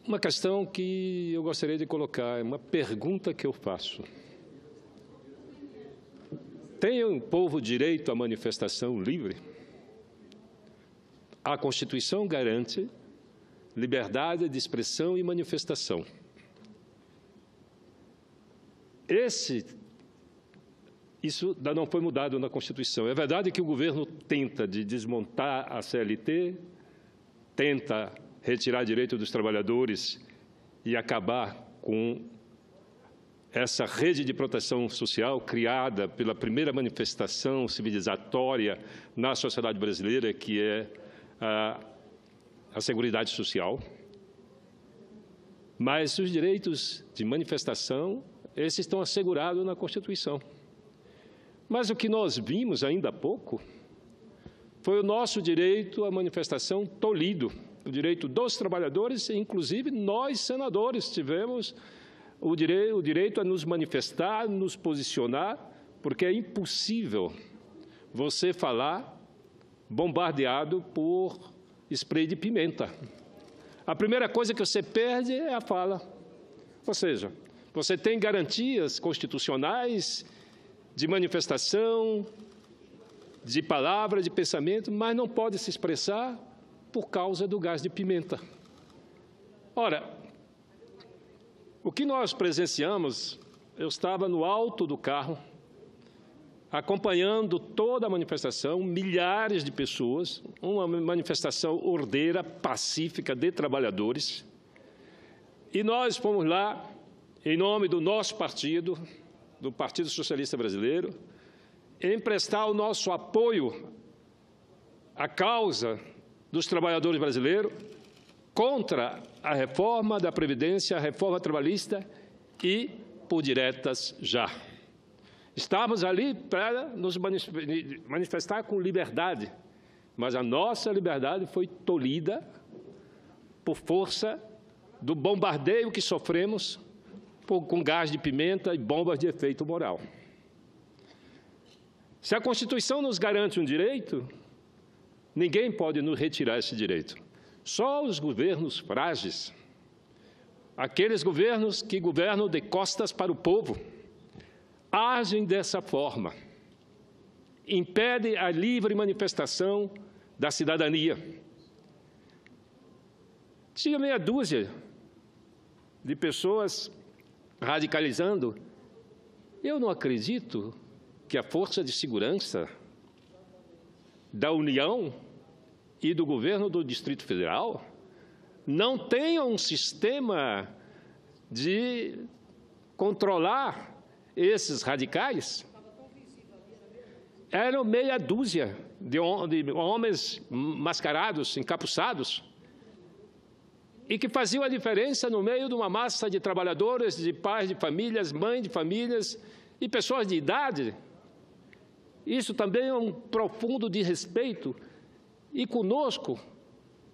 Uma questão que eu gostaria de colocar, é uma pergunta que eu faço. Tem o povo direito à manifestação livre? A Constituição garante liberdade de expressão e manifestação. Isso não foi mudado na Constituição. É verdade que o governo tenta de desmontar a CLT, tenta retirar direito dos trabalhadores e acabar com essa rede de proteção social criada pela primeira manifestação civilizatória na sociedade brasileira, que é a Seguridade Social. Mas os direitos de manifestação, esses estão assegurados na Constituição. Mas o que nós vimos ainda há pouco foi o nosso direito à manifestação tolhido, o direito dos trabalhadores, inclusive nós, senadores, tivemos o direito a nos manifestar, nos posicionar, porque é impossível você falar bombardeado por spray de pimenta. A primeira coisa que você perde é a fala. Ou seja, você tem garantias constitucionais de manifestação, de palavra, de pensamento, mas não pode se expressar por causa do gás de pimenta. Ora, o que nós presenciamos, eu estava no alto do carro, acompanhando toda a manifestação, milhares de pessoas, uma manifestação ordeira, pacífica de trabalhadores, e nós fomos lá, em nome do nosso partido, do Partido Socialista Brasileiro, emprestar o nosso apoio à causa dos trabalhadores brasileiros contra a reforma da Previdência, a reforma trabalhista e por diretas já. Estávamos ali para nos manifestar com liberdade, mas a nossa liberdade foi tolhida por força do bombardeio que sofremos com gás de pimenta e bombas de efeito moral. Se a Constituição nos garante um direito, ninguém pode nos retirar esse direito. Só os governos frágeis, aqueles governos que governam de costas para o povo, agem dessa forma, impedem a livre manifestação da cidadania. Tinha meia dúzia de pessoas radicalizando. Eu não acredito que a força de segurança da União e do governo do Distrito Federal não tenham um sistema de controlar esses radicais. Eram meia dúzia de homens mascarados, encapuçados, e que faziam a diferença no meio de uma massa de trabalhadores, de pais de famílias, mães de famílias e pessoas de idade. Isso também é um profundo desrespeito, e conosco,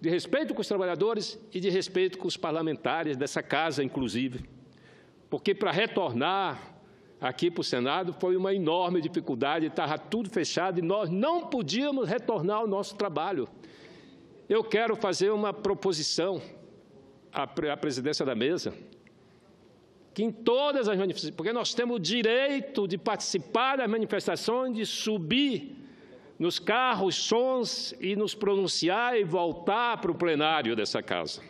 de respeito com os trabalhadores e de respeito com os parlamentares dessa casa, inclusive. Porque para retornar aqui para o Senado foi uma enorme dificuldade, estava tudo fechado e nós não podíamos retornar ao nosso trabalho. Eu quero fazer uma proposição à presidência da mesa, que em todas as manifestações, porque nós temos o direito de participar das manifestações, de subir nos carros, sons e nos pronunciar e voltar para o plenário dessa casa.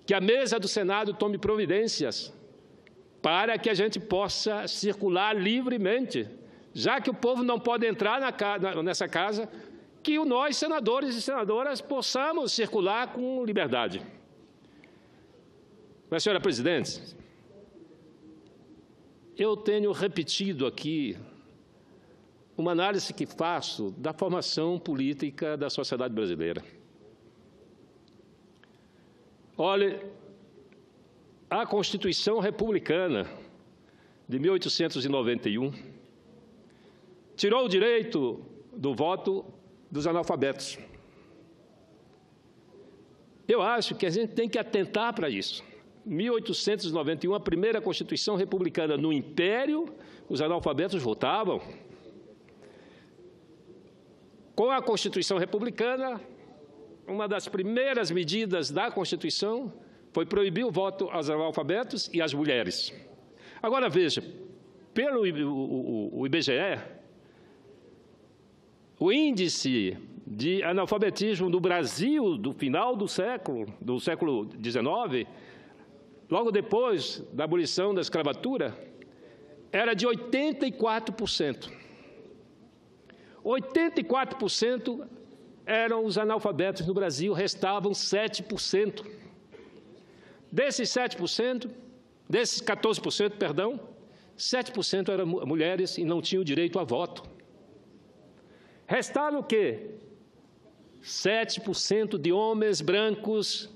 Que a mesa do Senado tome providências para que a gente possa circular livremente, já que o povo não pode entrar nessa casa, que nós, senadores e senadoras, possamos circular com liberdade. Mas, senhora presidente, eu tenho repetido aqui uma análise que faço da formação política da sociedade brasileira. Olha, a Constituição Republicana de 1891 tirou o direito do voto dos analfabetos. Eu acho que a gente tem que atentar para isso. 1891, a primeira Constituição Republicana no Império, os analfabetos votavam. Com a Constituição Republicana, uma das primeiras medidas da Constituição foi proibir o voto aos analfabetos e às mulheres. Agora, veja, pelo IBGE, o índice de analfabetismo no Brasil do final do século XIX, logo depois da abolição da escravatura, era de 84%. 84% eram os analfabetos no Brasil, restavam 7%. Desses 7%, desses 14%, perdão, 7% eram mulheres e não tinham direito a voto. Restaram o quê? 7% de homens brancos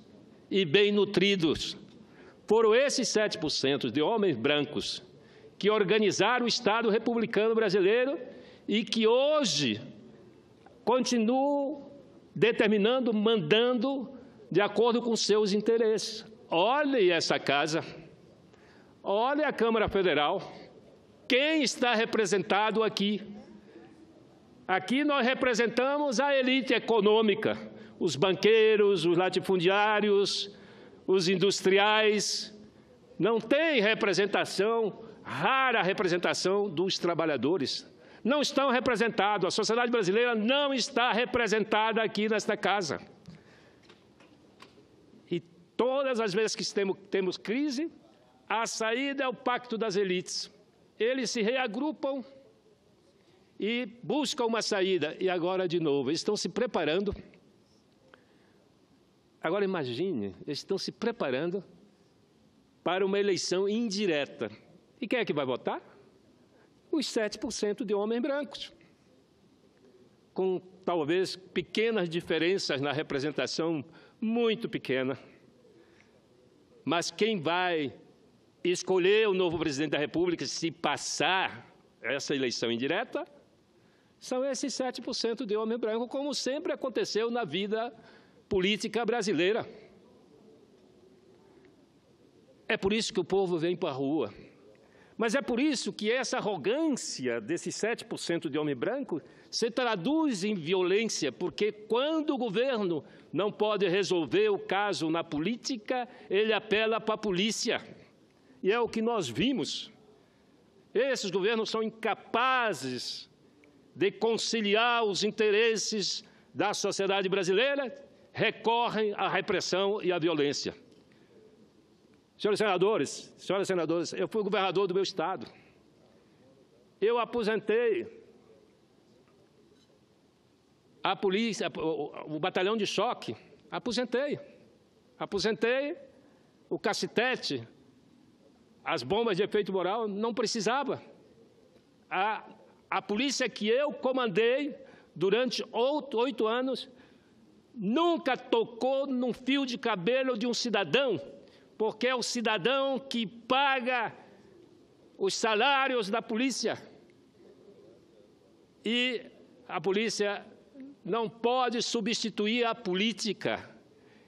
e bem nutridos. Foram esses 7% de homens brancos que organizaram o Estado republicano brasileiro e que hoje continuam determinando, mandando, de acordo com seus interesses. Olhe essa casa, olhe a Câmara Federal, quem está representado aqui? Aqui nós representamos a elite econômica, os banqueiros, os latifundiários, os industriais. Não tem representação, rara representação dos trabalhadores. Não estão representados, a sociedade brasileira não está representada aqui nesta casa. E todas as vezes que temos crise, a saída é o pacto das elites. Eles se reagrupam e buscam uma saída. E agora, de novo, eles estão se preparando. Agora, imagine, eles estão se preparando para uma eleição indireta. E quem é que vai votar? Os 7% de homens brancos, com talvez pequenas diferenças na representação, muito pequena. Mas quem vai escolher o novo presidente da República, se passar essa eleição indireta, são esses 7% de homens brancos, como sempre aconteceu na vida política brasileira. É por isso que o povo vem para a rua. Mas é por isso que essa arrogância desses 7% de homem branco se traduz em violência, porque quando o governo não pode resolver o caso na política, ele apela para a polícia. E é o que nós vimos. Esses governos são incapazes de conciliar os interesses da sociedade brasileira, recorrem à repressão e à violência. Senhores senadores, eu fui governador do meu estado. Eu aposentei a polícia, o batalhão de choque, aposentei o cacetete, as bombas de efeito moral, não precisava. A polícia que eu comandei durante 8 anos nunca tocou num fio de cabelo de um cidadão, porque é o cidadão que paga os salários da polícia. E a polícia não pode substituir a política.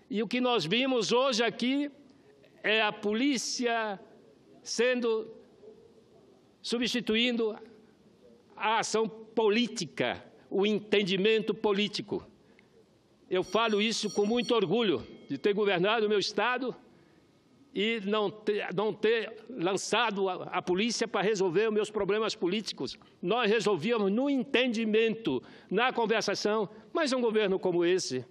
E o que nós vimos hoje aqui é a polícia substituindo a ação política, o entendimento político. Eu falo isso com muito orgulho de ter governado o meu estado e não ter lançado a polícia para resolver os meus problemas políticos. Nós resolvíamos no entendimento, na conversação, mas um governo como esse,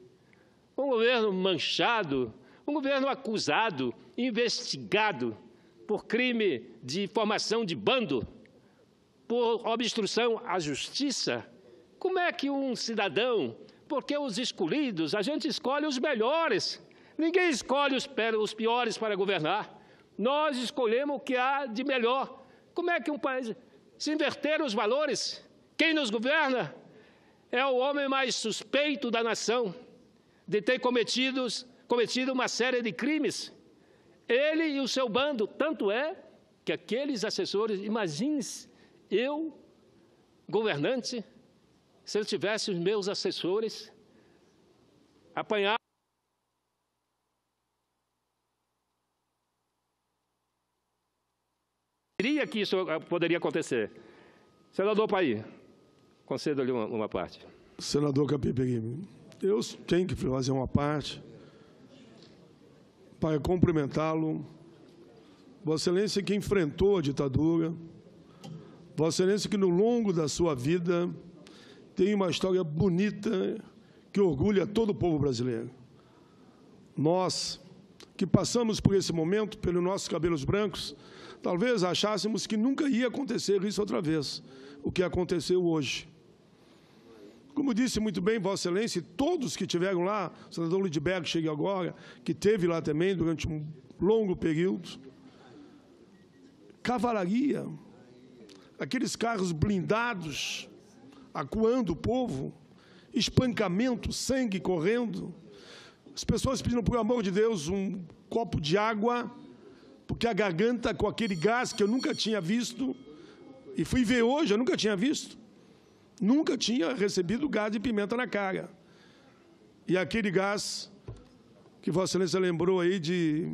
um governo manchado, um governo acusado, investigado por crime de formação de bando, por obstrução à justiça, como é que um cidadão, porque os escolhidos, a gente escolhe os melhores, ninguém escolhe os piores para governar. Nós escolhemos o que há de melhor. Como é que um país... Se inverter os valores, quem nos governa é o homem mais suspeito da nação de ter cometido uma série de crimes. Ele e o seu bando. Tanto é que aqueles assessores... Imagine eu, governante, se eu tivesse os meus assessores apanhar. Diria que isso poderia acontecer. Senador Paí, concedo-lhe uma parte. Senador Capiberibe. Eu tenho que fazer uma parte para cumprimentá-lo. Vossa Excelência que enfrentou a ditadura, Vossa Excelência que no longo da sua vida tem uma história bonita que orgulha todo o povo brasileiro. Nós, que passamos por esse momento, pelos nossos cabelos brancos, talvez achássemos que nunca ia acontecer isso outra vez, o que aconteceu hoje. Como disse muito bem Vossa Excelência, todos que estiveram lá, o senador Lindbergh chega agora, que esteve lá também durante um longo período, cavalaria, aqueles carros blindados, acuando o povo, espancamento, sangue correndo, as pessoas pedindo, por amor de Deus, um copo de água, porque a garganta com aquele gás que eu nunca tinha visto, e fui ver hoje, eu nunca tinha visto, nunca tinha recebido gás de pimenta na cara. E aquele gás que Vossa Excelência lembrou aí de...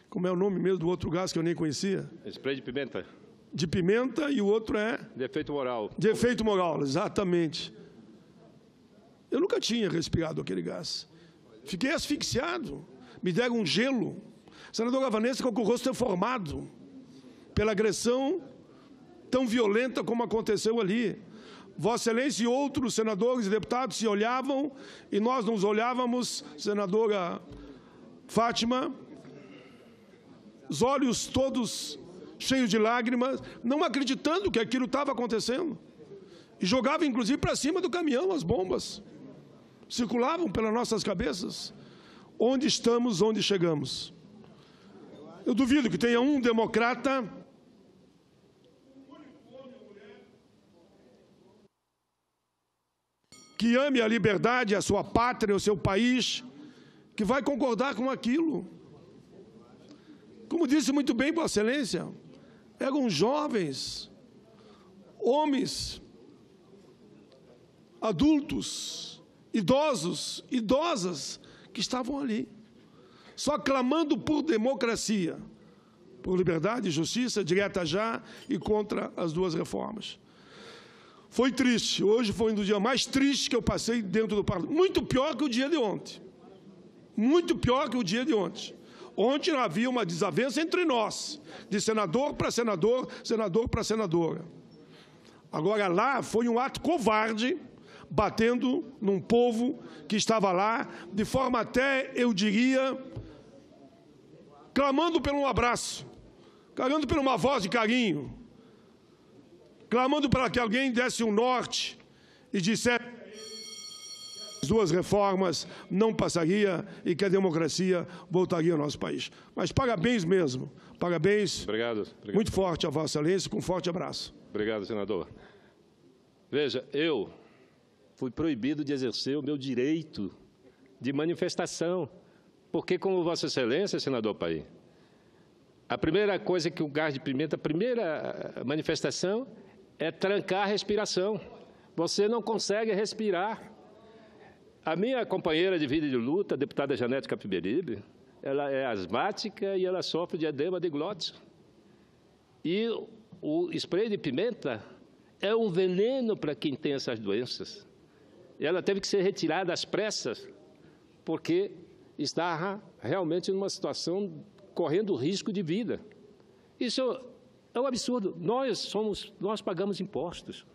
Como é o nome mesmo do outro gás que eu nem conhecia? Spray de pimenta. De pimenta e o outro é... De efeito moral. De efeito moral, exatamente. Eu nunca tinha respirado aquele gás. Fiquei asfixiado. Me deram um gelo. Senador Vanessa com o rosto deformado pela agressão tão violenta como aconteceu ali. Vossa Excelência e outros senadores e deputados se olhavam e nós nos olhávamos, senadora Fátima, os olhos todos cheios de lágrimas, não acreditando que aquilo estava acontecendo. E jogavam, inclusive, para cima do caminhão as bombas. Circulavam pelas nossas cabeças. Onde estamos, onde chegamos? Eu duvido que tenha um democrata que ame a liberdade, a sua pátria, o seu país, que vai concordar com aquilo. Como disse muito bem Vossa Excelência, eram jovens, homens, adultos, idosos, idosas, que estavam ali, só clamando por democracia, por liberdade e justiça, direta já e contra as duas reformas. Foi triste, hoje foi um dos dias mais tristes que eu passei dentro do parlamento, muito pior que o dia de ontem, muito pior que o dia de ontem. Ontem havia uma desavença entre nós, de senador para senador, senador para senadora. Agora lá foi um ato covarde, batendo num povo que estava lá, de forma até, eu diria, clamando por um abraço, clamando por uma voz de carinho, clamando para que alguém desse um norte e dissesse que as duas reformas não passaria e que a democracia voltaria ao nosso país. Mas parabéns mesmo, parabéns. Obrigado. Muito forte a Vossa Excelência, com um forte abraço. Obrigado, senador. Veja, eu fui proibido de exercer o meu direito de manifestação, porque, como Vossa Excelência, senador Paim, a primeira coisa que o gás de pimenta, a primeira manifestação é trancar a respiração. Você não consegue respirar. A minha companheira de vida e de luta, a deputada Janete Capiberibe, ela é asmática e ela sofre de edema de glote. E o spray de pimenta é um veneno para quem tem essas doenças. Ela teve que ser retirada às pressas, porque estava realmente numa situação correndo risco de vida. Isso é um absurdo. Nós pagamos impostos.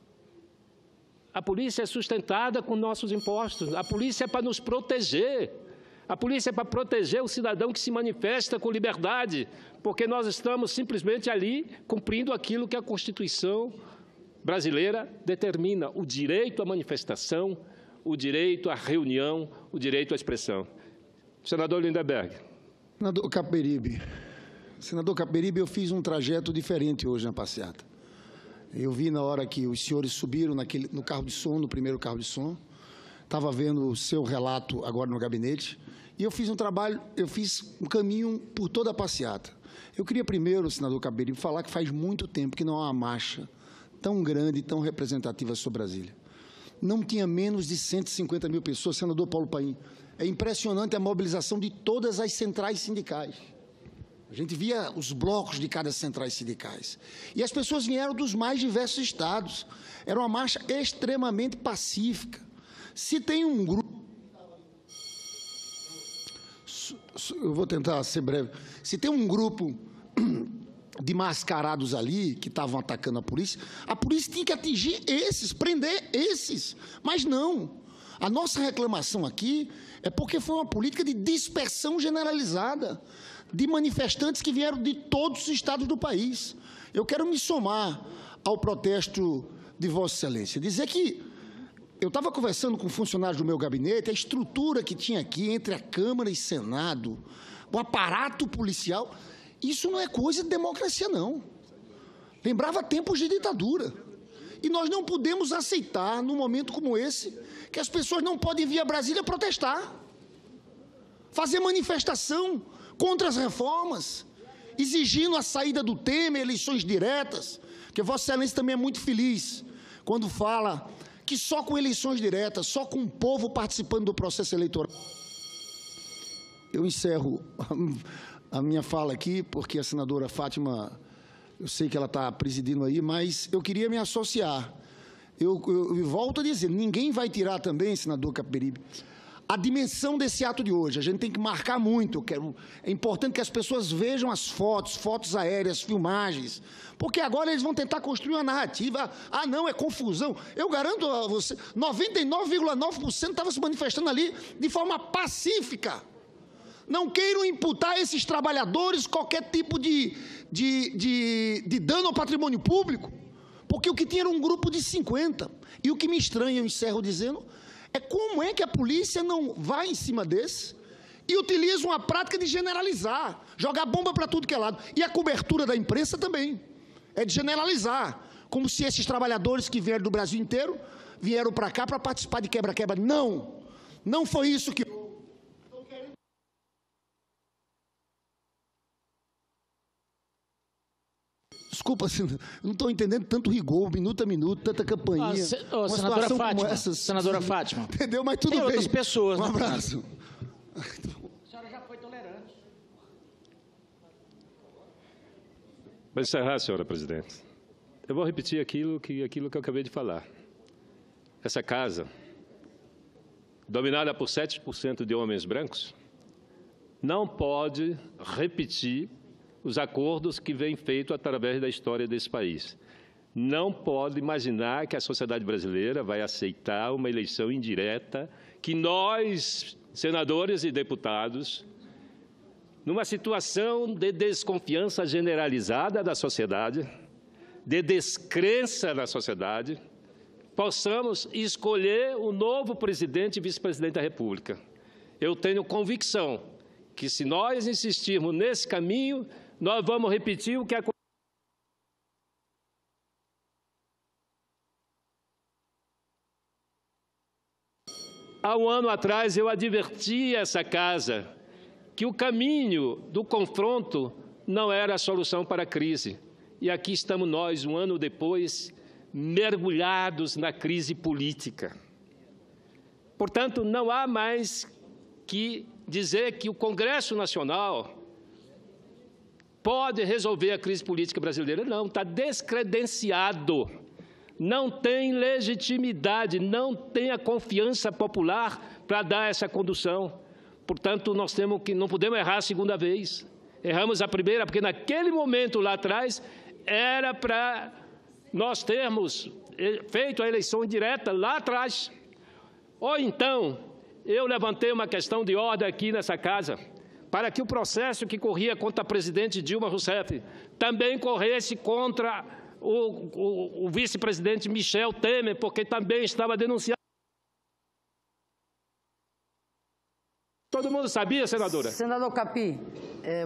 A polícia é sustentada com nossos impostos. A polícia é para nos proteger. A polícia é para proteger o cidadão que se manifesta com liberdade, porque nós estamos simplesmente ali cumprindo aquilo que a Constituição brasileira determina: o direito à manifestação, o direito à reunião, o direito à expressão. Senador Lindbergh. Senador Capiberibe, eu fiz um trajeto diferente hoje na passeata. Eu vi na hora que os senhores subiram no carro de som, no primeiro carro de som, estava vendo o seu relato agora no gabinete, e eu fiz um caminho por toda a passeata. Eu queria primeiro, senador Capiberibe, falar que faz muito tempo que não há uma marcha tão grande e tão representativa sobre Brasília. Não tinha menos de 150 mil pessoas, senador Paulo Paim. É impressionante a mobilização de todas as centrais sindicais. A gente via os blocos de cada centrais sindicais. E as pessoas vieram dos mais diversos estados. Era uma marcha extremamente pacífica. Se tem um grupo Eu vou tentar ser breve. Se tem um grupo de mascarados ali que estavam atacando a polícia tinha que atingir esses, prender esses. Mas não. A nossa reclamação aqui é porque foi uma política de dispersão generalizada de manifestantes que vieram de todos os estados do país. Eu quero me somar ao protesto de Vossa Excelência, dizer que eu estava conversando com funcionários do meu gabinete, a estrutura que tinha aqui entre a Câmara e Senado, o aparato policial, isso não é coisa de democracia, não. Lembrava tempos de ditadura. E nós não podemos aceitar, num momento como esse, que as pessoas não podem vir a Brasília protestar, fazer manifestação contra as reformas, exigindo a saída do Temer, eleições diretas, porque Vossa Excelência também é muito feliz quando fala que só com eleições diretas, só com o povo participando do processo eleitoral. Eu encerro a minha fala aqui, porque a senadora Fátima, eu sei que ela está presidindo aí, mas eu queria me associar. Eu volto a dizer, ninguém vai tirar também, senador Capiberibe, a dimensão desse ato de hoje. A gente tem que marcar muito. É importante que as pessoas vejam as fotos aéreas, filmagens, porque agora eles vão tentar construir uma narrativa. Ah, não, é confusão. Eu garanto a você, 99,9% estava se manifestando ali de forma pacífica. Não queiram imputar a esses trabalhadores qualquer tipo de dano ao patrimônio público, porque o que tinha era um grupo de 50. E o que me estranha, eu encerro dizendo, é como é que a polícia não vai em cima desse e utiliza uma prática de generalizar, jogar bomba para tudo que é lado. E a cobertura da imprensa também é de generalizar, como se esses trabalhadores que vieram do Brasil inteiro vieram para cá para participar de quebra-quebra. Não, não foi isso que... Desculpa, não estou entendendo tanto rigor, minuto a minuto, tanta campainha. Senadora Fátima. Entendeu? Mas tudo bem. Tem outras pessoas. Um abraço. A senhora já foi tolerante. Para encerrar, senhora presidente, eu vou repetir aquilo que eu acabei de falar. Essa casa, dominada por 7% de homens brancos, não pode repetir os acordos que vêm feitos através da história desse país. Não pode imaginar que a sociedade brasileira vai aceitar uma eleição indireta, que nós, senadores e deputados, numa situação de desconfiança generalizada da sociedade, de descrença da sociedade, possamos escolher o novo presidente e vice-presidente da República. Eu tenho convicção que, se nós insistirmos nesse caminho, nós vamos repetir o que aconteceu. Há um ano atrás, eu adverti essa casa que o caminho do confronto não era a solução para a crise. E aqui estamos nós, um ano depois, mergulhados na crise política. Portanto, não há mais que dizer que o Congresso Nacional pode resolver a crise política brasileira. Não, está descredenciado, não tem legitimidade, não tem a confiança popular para dar essa condução. Portanto, nós não podemos errar a segunda vez. Erramos a primeira, porque naquele momento lá atrás era para nós termos feito a eleição direta lá atrás. Ou então, eu levantei uma questão de ordem aqui nessa casa, para que o processo que corria contra a presidente Dilma Rousseff também corresse contra o vice-presidente Michel Temer, porque também estava denunciando. Todo mundo sabia, senadora? Senador Capi,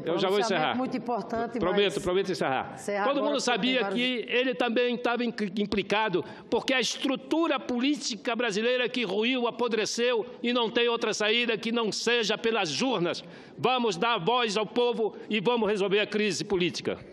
eu já vou encerrar. Muito importante. Prometo encerrar. Todo mundo sabia que ele também estava implicado, porque a estrutura política brasileira que ruiu, apodreceu e não tem outra saída que não seja pelas urnas. Vamos dar voz ao povo e vamos resolver a crise política.